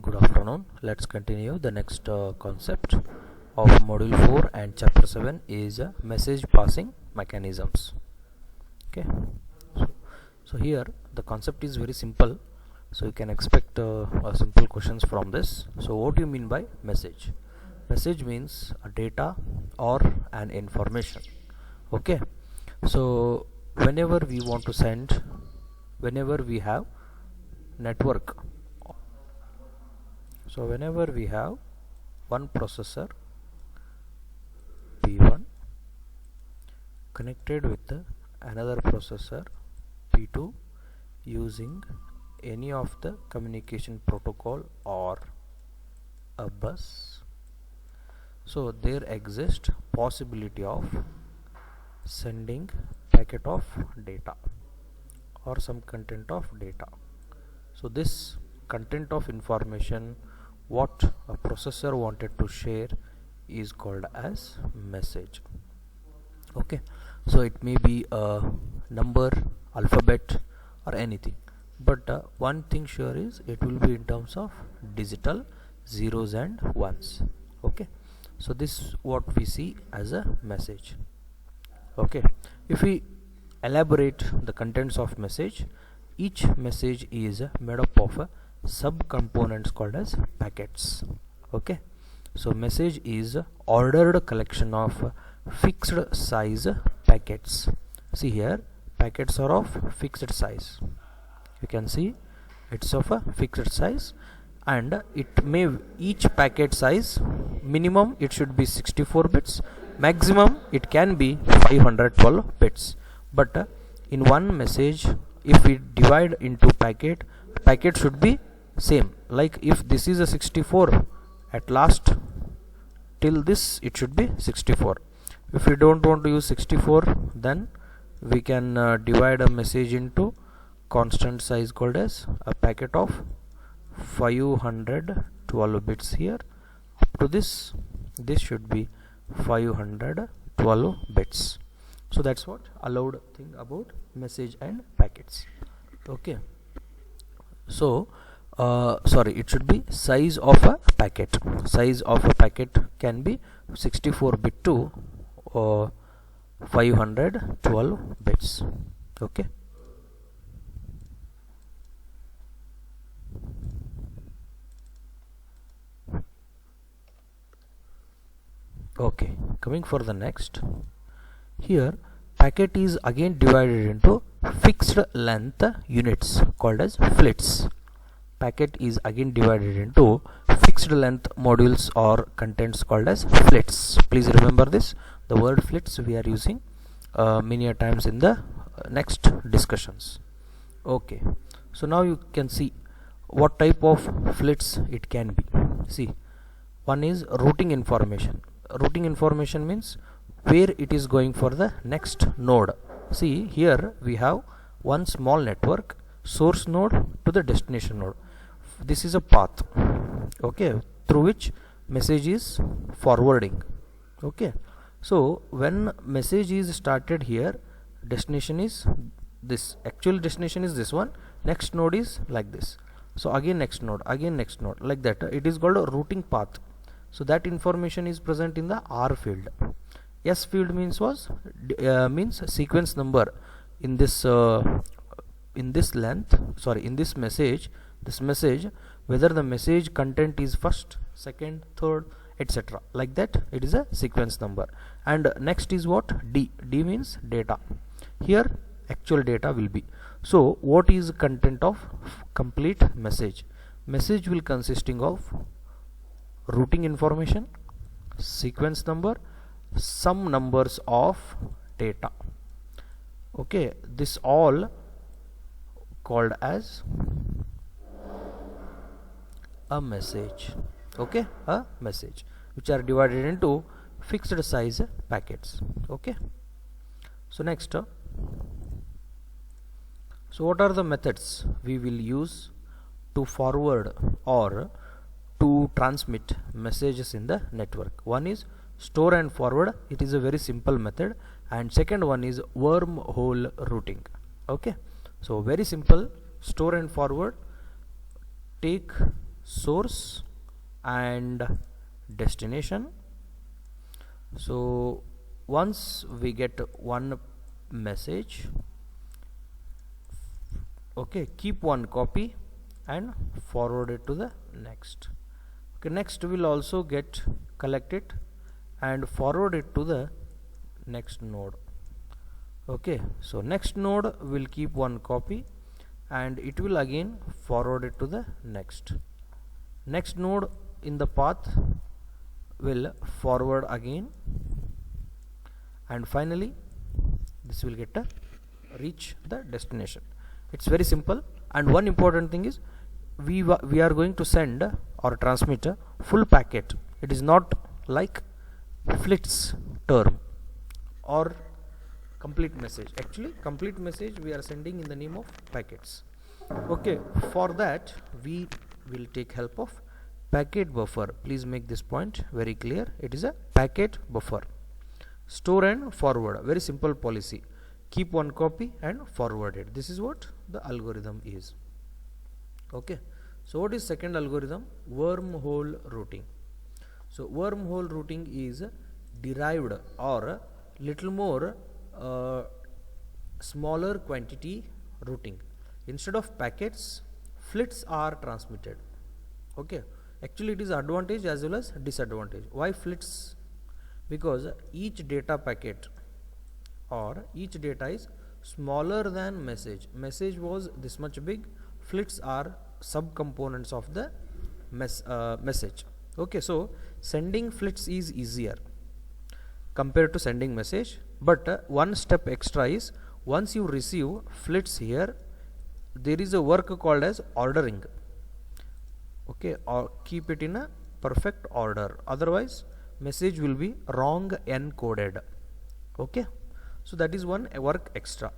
Good afternoon. Let's continue. The next concept of module 4 and chapter 7 is message passing mechanisms. Okay. So here the concept is very simple. So you can expect simple questions from this. So what do you mean by message? Message means a data or an information. Okay. So whenever we want to send, whenever we have network, so whenever we have one processor P1 connected with another processor P2 using any of the communication protocol or a bus, so there exists possibility of sending packet of data or some content of data. So this content of information what a processor wanted to share is called as message. Okay, so it may be a number, alphabet or anything, but one thing sure is it will be in terms of digital zeros and ones. Okay, so this is what we see as a message. Okay, if we elaborate the contents of message, each message is made up of subcomponents called as packets. Okay, so message is ordered collection of fixed size packets. See here, packets are of fixed size. You can see it's of a fixed size, and it may each packet size minimum it should be 64 bits, maximum it can be 512 bits. But in one message, if we divide into packet should be same. Like if this is a 64, at last till this it should be 64. If we don't want to use 64, then we can divide a message into constant size called as a packet of 512 bits. Here up to this should be 512 bits. So that's what allowed thing about message and packets. Okay, so sorry, it should be size of a packet. Size of a packet can be 64 bit to 512 bits. Okay, okay, coming for the next. Here packet is again divided into fixed length units called as flits. Packet is again divided into fixed length modules or contents called as flits. Please remember this. The word flits we are using many a times in the next discussions. Okay, so now you can see what type of flits it can be. See, one is routing information. Routing information means where it is going for the next node. See here we have one small network, source node to the destination node. This is a path, okay, through which message is forwarding. Okay, so when message is started here, destination is this, actual destination is this one, next node is like this, so again next node, again next node, like that. It is called a routing path. So that information is present in the R field. S field means means sequence number in this length, sorry, in this message, whether the message content is first, second, third, etc. like that, it is a sequence number. And next is what? D means data. Here actual data will be. So what is content of complete message? Message will consisting of routing information, sequence number, some numbers of data. Okay, this all called as a message. Okay, a message which are divided into fixed size packets. Okay, so next, so what are the methods we will use to forward or to transmit messages in the network? One is store and forward. It is a very simple method. And second one is wormhole routing. Okay, so very simple, store and forward. Take source and destination. So once we get one message, okay, keep one copy and forward it to the next. Okay, next we'll also collect it and forward it to the next node. Okay, so next node will keep one copy and it will again forward it to the next node in the path will forward again, and finally this will reach the destination. It's very simple. And one important thing is we are going to send or transmit a full packet. It is not like flits term or complete message. Actually complete message we are sending in the name of packets. Okay, for that we will take help of packet buffer. Please make this point very clear. It is a packet buffer. Store and forward, very simple policy. Keep one copy and forward it. This is what the algorithm is. Okay, so what is second algorithm? Wormhole routing. So wormhole routing is derived or little more smaller quantity routing. Instead of packets, flits are transmitted. Okay, actually it is advantage as well as disadvantage. Why flits? Because each data packet or each data is smaller than message. Message was this much big, flits are subcomponents of the message. Okay, so sending flits is easier compared to sending message, but one step extra is once you receive flits here, there is a work called as ordering. Okay, or keep it in a perfect order, otherwise message will be wrong encoded. Okay, so that is one work extra.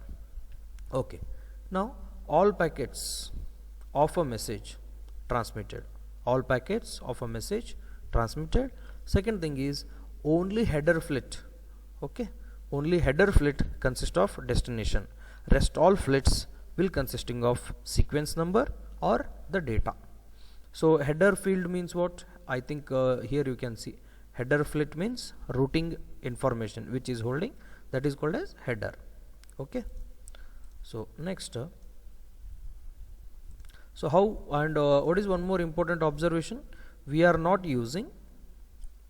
Okay, now all packets of a message transmitted. All packets of a message transmitted. Second thing is only header flit. Okay, only header flit consists of destination. Rest all flits will consisting of sequence number or the data. So header field means what? I think here you can see header flit means routing information which is holding, that is called as header. Okay, so next so how and what is one more important observation? We are not using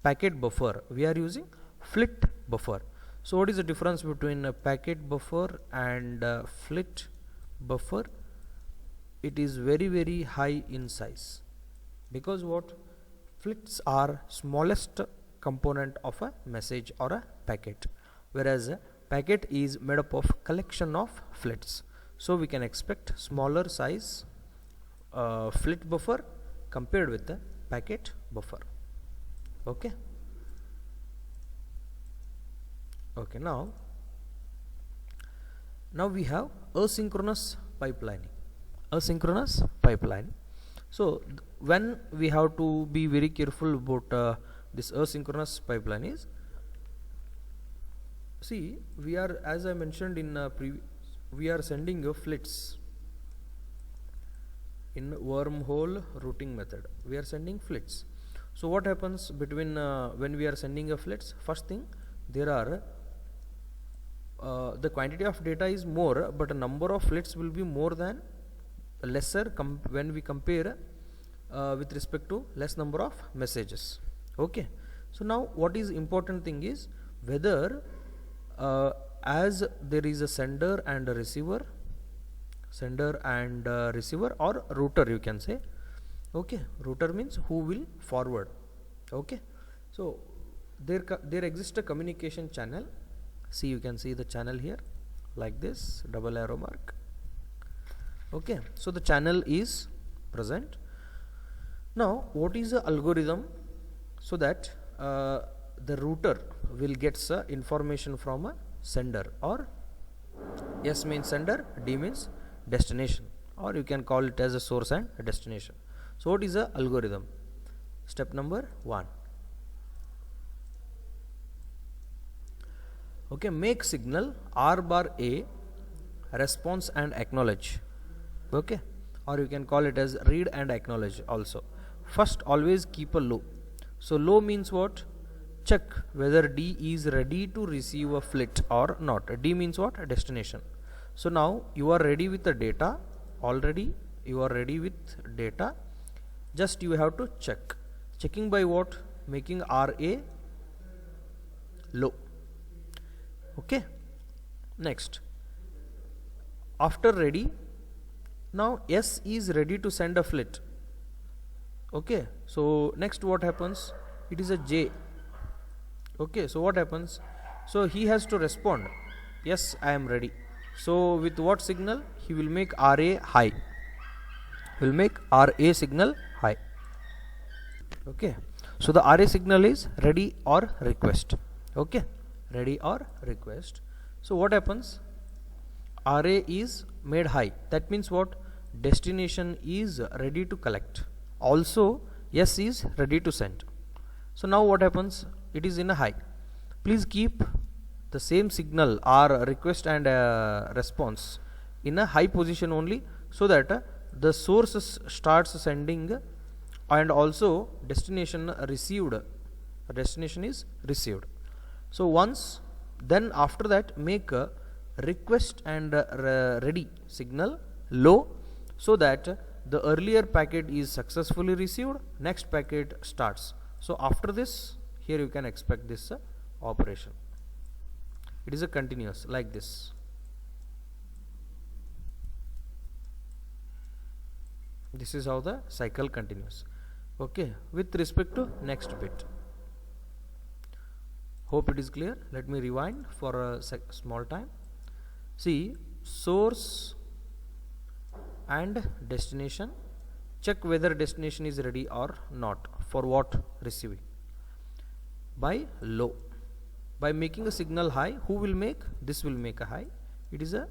packet buffer, we are using flit buffer. So what is the difference between a packet buffer and flit buffer? It is very high in size, because what? Flits are smallest component of a message or a packet, whereas a packet is made up of collection of flits. So we can expect smaller size flit buffer compared with the packet buffer. Okay, okay, now we have asynchronous pipeline. So when we have to be very careful about this asynchronous pipeline is, see, we are, as I mentioned in we are sending flits in wormhole routing method. We are sending flits. So what happens between when we are sending a flits? First thing, there are the quantity of data is more, but a number of flits will be more than lesser when we compare with respect to less number of messages. Okay, so now what is important thing is whether as there is a sender and a receiver, or router, you can say. Okay, router means who will forward. Okay, so there exists a communication channel. See, you can see the channel here like this, double arrow mark. Okay, so the channel is present. Now what is the algorithm so that the router will get information from a sender, or S means sender, D means destination, or you can call it as a source and a destination. So what is the algorithm? Step number 1. Okay, make signal R bar A response and acknowledge. Okay, or you can call it as read and acknowledge also. first always keep a low. So low means what? Check whether D is ready to receive a flit or not. D means what? Destination. So now you are ready with the data. Already you are ready with data. Just you have to check. Checking by what? Making RA low. Okay. Next, after ready, now S is ready to send a flit. Okay, so next what happens? It is a J. Okay, so what happens? So he has to respond, yes, I am ready. So with what signal? He will make RA high. Will make RA signal high. Okay, so the RA signal is ready or request. Okay, ready or request. So what happens? RA is made high. That means what? Destination is ready to collect. Also S is ready to send. So now what happens? It is in a high. Please keep the same signal or request and response in a high position only, so that the source starts sending and also destination received. Destination is received. So once, then after that make a request and ready signal low, so that the earlier packet is successfully received, next packet starts. So after this, here you can expect this operation. It is a continuous like this. This is how the cycle continues. Okay, with respect to next bit. Hope it is clear. Let me rewind for a small time. See, source and destination. Check whether destination is ready or not. For what? Receiving. By low. By making a signal high, who will make? This will make a high. It is a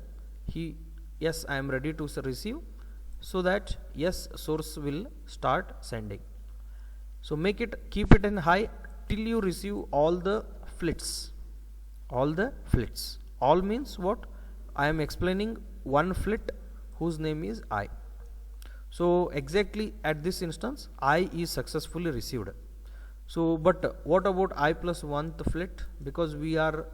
yes, I am ready to receive, so that yes, source will start sending. So make it, keep it in high till you receive all the flits. All the flits. All means what? I am explaining one flit whose name is I. So exactly at this instance, I is successfully received. So but what about I plus 1th flit? Because we are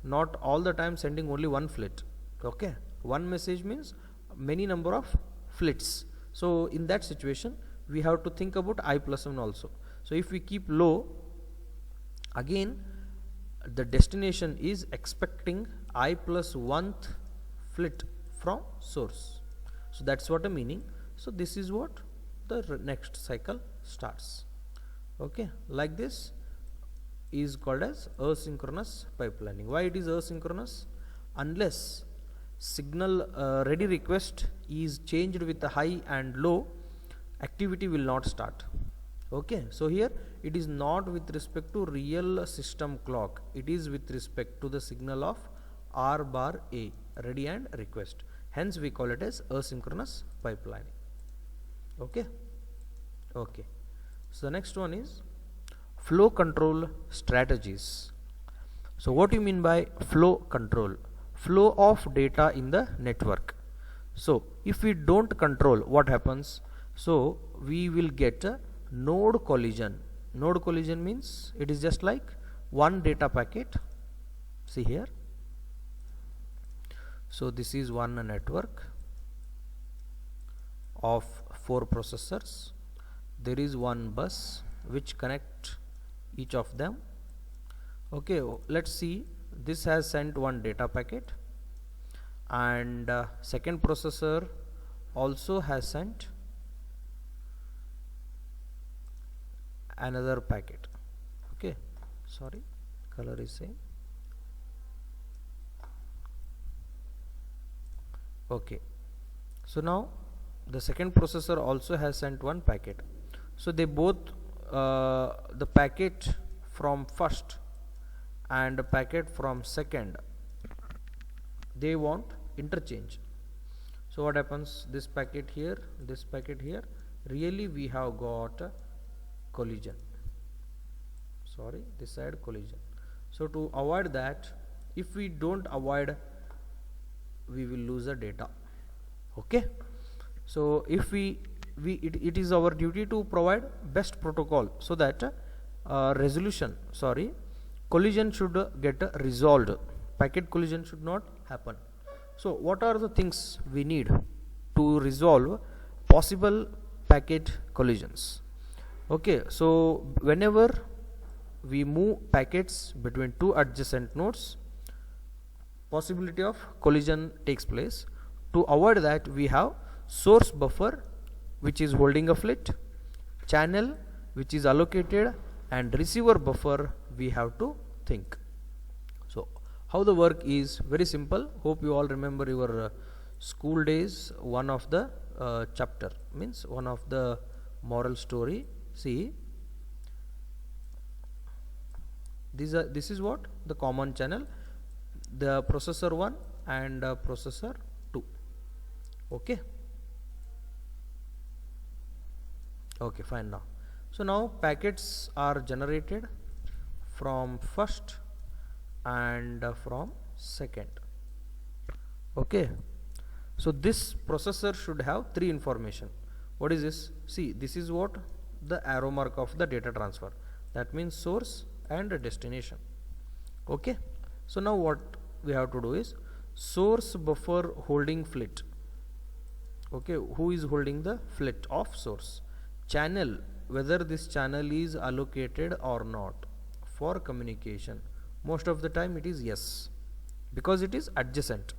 not all the time sending only one flit. Okay, one message means many number of flits. So in that situation, we have to think about I plus 1 also. So if we keep low, again the destination is expecting I plus 1th flit from source. So that's what a meaning. So this is what the next cycle starts. Okay, like this is called as asynchronous pipelining. Why it is asynchronous? Unless signal ready request is changed with a high and low, activity will not start. Okay, so here it is not with respect to real system clock, it is with respect to the signal of R bar A, ready and request. Hence we call it as asynchronous pipelining. Okay. Okay. So the next one is flow control strategies. So what do you mean by flow control? Flow of data in the network. So if we don't control, what happens? So we will get a node collision. Node collision means it is just like one data packet. See here. So this is one network of 4 processors. There is one bus which connect each of them. Okay, let's see, this has sent one data packet, and second processor also has sent another packet. Okay, sorry, color is same. Okay, so now the second processor also has sent one packet. So they both the packet from first and the packet from second, they want interchange. So what happens? This packet here, this packet here, really we have got a collision. Sorry, this side collision. So to avoid that, if we don't avoid, we will lose the data. Okay, so if we it is our duty to provide best protocol so that collision should get resolved. Packet collision should not happen. So what are the things we need to resolve possible packet collisions? Okay, so whenever we move packets between two adjacent nodes, possibility of collision takes place. To avoid that, we have source buffer which is holding a flit, channel which is allocated, and receiver buffer we have to think. So how the work is very simple. Hope you all remember your school days, one of the chapter, means one of the moral story. See, this is what the common channel, the processor 1 and processor 2. Okay, fine. Now, so now packets are generated from first and from second. Okay, so this processor should have three information. What is this? See, this is what the arrow mark of the data transfer, that means source and destination. Okay, so now what we have to do is source buffer holding flit. Okay, who is holding the flit of source? Channel, whether this channel is allocated or not for communication. Most of the time it is yes, because it is adjacent.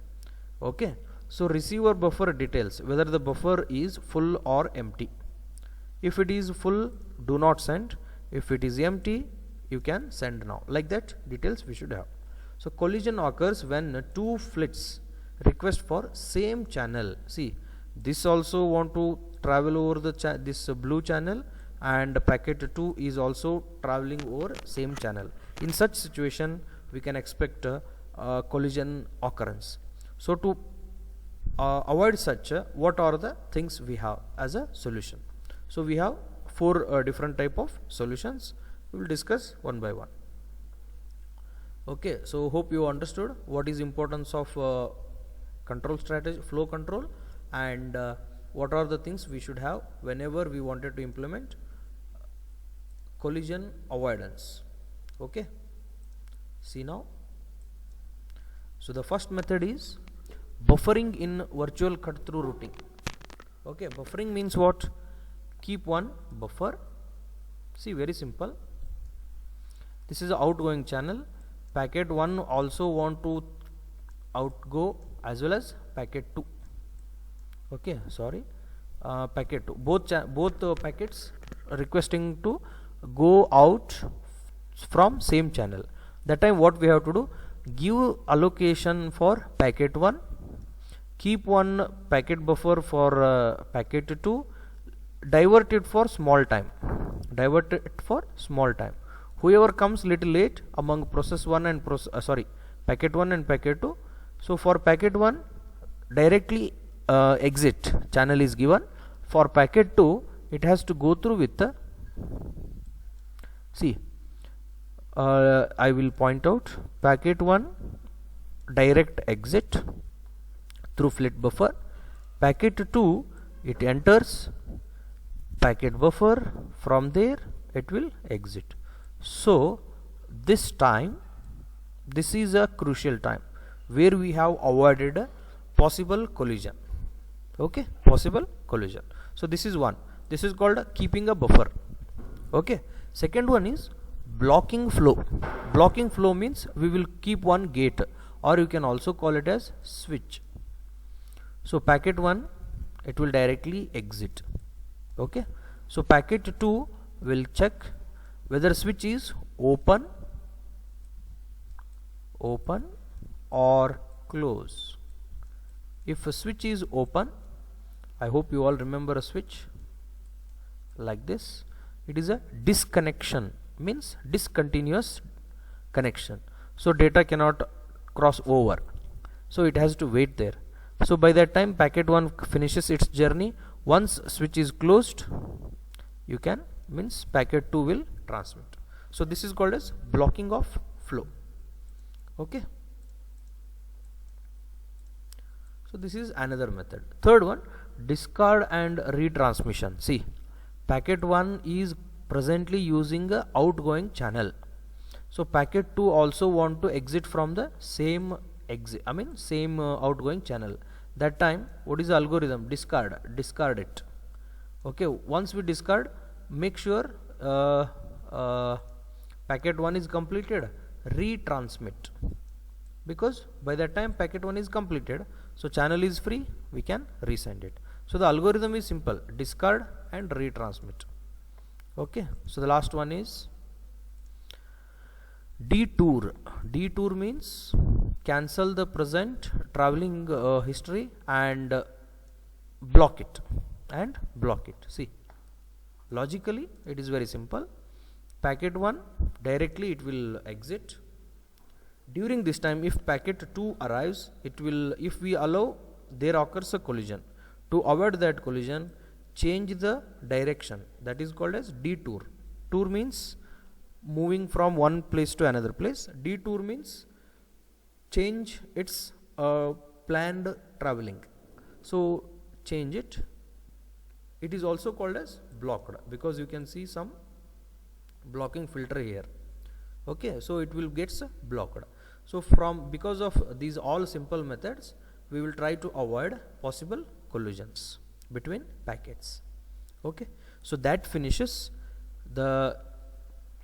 Okay, so receiver buffer details, whether the buffer is full or empty. If it is full, do not send. If it is empty, you can send now. Like that, details we should have. So collision occurs when two flits request for same channel. See, this also want to travel over the this blue channel, and packet 2 is also traveling over same channel. In such situation, we can expect collision occurrence. So to avoid such, what are the things we have as a solution? So we have four different type of solutions. We will discuss one by one. Okay, so hope you understood what is importance of control strategy, flow control, and what are the things we should have whenever we wanted to implement collision avoidance. Okay, see now. So the first method is buffering in virtual cut through routing. Okay, buffering means what? Keep one buffer. See, very simple. This is an outgoing channel. Packet 1 also want to outgo as well as packet 2. Okay, sorry, packet 2. Both packets requesting to go out from same channel. That time what we have to do? Give allocation for packet 1. Keep one packet buffer for packet 2. Divert it for small time. Whoever comes little late among process 1 and packet 1 and packet 2. So for packet 1, directly exit channel is given. For packet 2, it has to go through with the, see, I will point out packet 1 direct exit through flit buffer. Packet 2, it enters packet buffer, from there it will exit. So this time, this is a crucial time where we have avoided possible collision. Okay, possible collision. So this is one. This is called keeping a buffer. Okay, second one is blocking flow. Blocking flow means we will keep one gate, or you can also call it as switch. So packet 1, it will directly exit. Okay, so packet 2 will check whether switch is open or close. If a switch is open, I hope you all remember a switch like this. It is a disconnection, means discontinuous connection. So data cannot cross over. So it has to wait there. So by that time packet 1 finishes its journey. Once switch is closed, you can, means packet 2 will transmit. So this is called as blocking of flow. Okay. So this is another method. Third one, discard and retransmission. See, packet 1 is presently using a outgoing channel, so packet 2 also want to exit from the same outgoing channel. That time what is the algorithm? Discard it. Okay, once we discard, make sure packet 1 is completed, retransmit, because by that time packet 1 is completed, so channel is free, we can resend it. So the algorithm is simple: discard and retransmit. Okay, so the last one is detour. Detour means cancel the present traveling history and block it. See, logically it is very simple. Packet 1 directly it will exit. During this time, if packet 2 arrives, it will, if we allow, there occurs a collision. To avoid that collision, change the direction. That is called as detour. Tour means moving from one place to another place. Detour means change its planned traveling. So change it. It is also called as blocked, because you can see some blocking filter here. Okay, so it will gets blocked. So because of these all simple methods, we will try to avoid possible collisions between packets. Okay, so that finishes the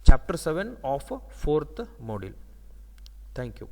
chapter 7 of 4th module. Thank you.